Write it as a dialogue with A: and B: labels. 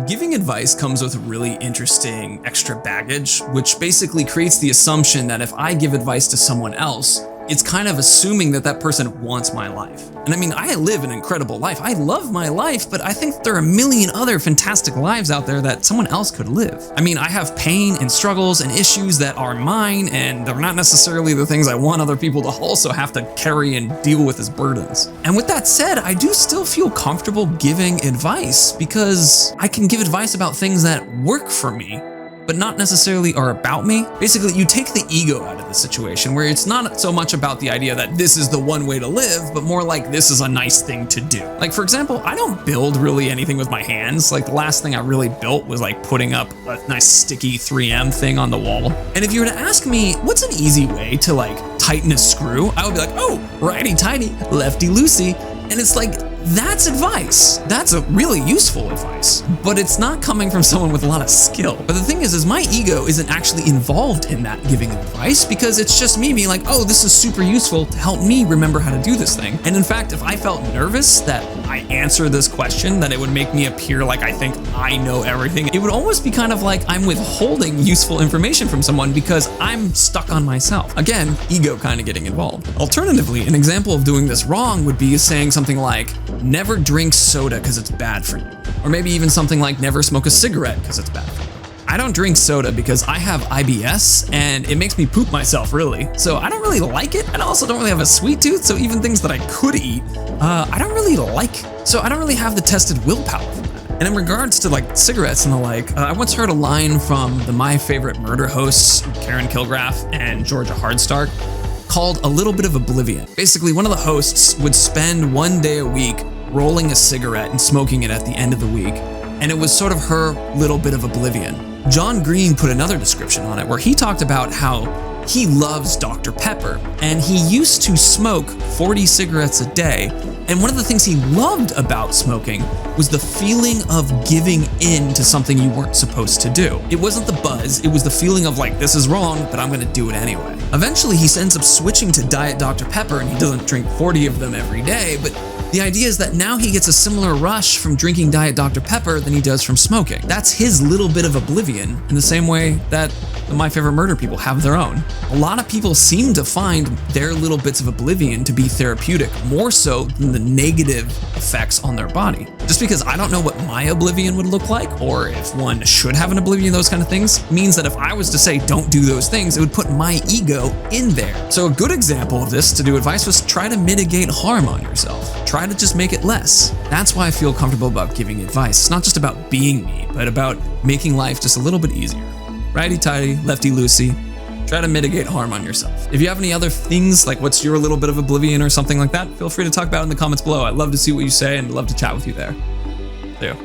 A: Giving advice comes with really interesting extra baggage, which basically creates the assumption that if I give advice to someone else, it's kind of assuming that that person wants my life. And I mean, I live an incredible life. I love my life, but I think there are a million other fantastic lives out there that someone else could live. I mean, I have pain and struggles and issues that are mine, and they're not necessarily the things I want other people to also have to carry and deal with as burdens. And with that said, I do still feel comfortable giving advice because I can give advice about things that work for me, but not necessarily are about me. Basically, you take the ego out of the situation where it's not so much about the idea that this is the one way to live, but more like this is a nice thing to do. Like, for example, I don't build really anything with my hands. Like, the last thing I really built was like putting up a nice sticky 3M thing on the wall. And if you were to ask me, what's an easy way to like tighten a screw? I would be like, oh, righty-tighty, lefty-loosey. And it's like, that's advice. That's a really useful advice, but it's not coming from someone with a lot of skill. But the thing is my ego isn't actually involved in that giving advice because it's just me being like, oh, this is super useful to help me remember how to do this thing. And in fact, if I felt nervous that I answer this question, that it would make me appear like I think I know everything, it would almost be kind of like I'm withholding useful information from someone because I'm stuck on myself. Again, ego kind of getting involved. Alternatively, an example of doing this wrong would be saying something like, never drink soda because it's bad for you. Or maybe even something like never smoke a cigarette because it's bad for you. I don't drink soda because I have IBS and it makes me poop myself, really. So I don't really like it, and I also don't really have a sweet tooth, so even things that I could eat, I don't really like. So I don't really have the tested willpower for that. And in regards to like cigarettes and the like, I once heard a line from the My Favorite Murder hosts, Karen Kilgraff and Georgia Hardstark, called A Little Bit of Oblivion. Basically, one of the hosts would spend one day a week rolling a cigarette and smoking it at the end of the week, and it was sort of her little bit of oblivion. John Green put another description on it where he talked about how he loves Dr. Pepper, and he used to smoke 40 cigarettes a day, and one of the things he loved about smoking was the feeling of giving in to something you weren't supposed to do. It wasn't the buzz, it was the feeling of like, this is wrong, but I'm gonna do it anyway. Eventually, he ends up switching to Diet Dr. Pepper, and he doesn't drink 40 of them every day, but the idea is that now he gets a similar rush from drinking Diet Dr. Pepper than he does from smoking. That's his little bit of oblivion, in the same way that the My Favorite Murder people have their own. A lot of people seem to find their little bits of oblivion to be therapeutic, more so than the negative effects on their body. Just because I don't know what my oblivion would look like, or if one should have an oblivion, those kind of things, means that if I was to say don't do those things, it would put my ego in there. So a good example of this to do advice was try to mitigate harm on yourself. Try to just make it less. That's why I feel comfortable about giving advice. It's not just about being me, but about making life just a little bit easier. Righty-tighty, lefty-loosey. Try to mitigate harm on yourself. If you have any other things, like what's your little bit of oblivion or something like that, feel free to talk about it in the comments below. I'd love to see what you say and love to chat with you there. See ya.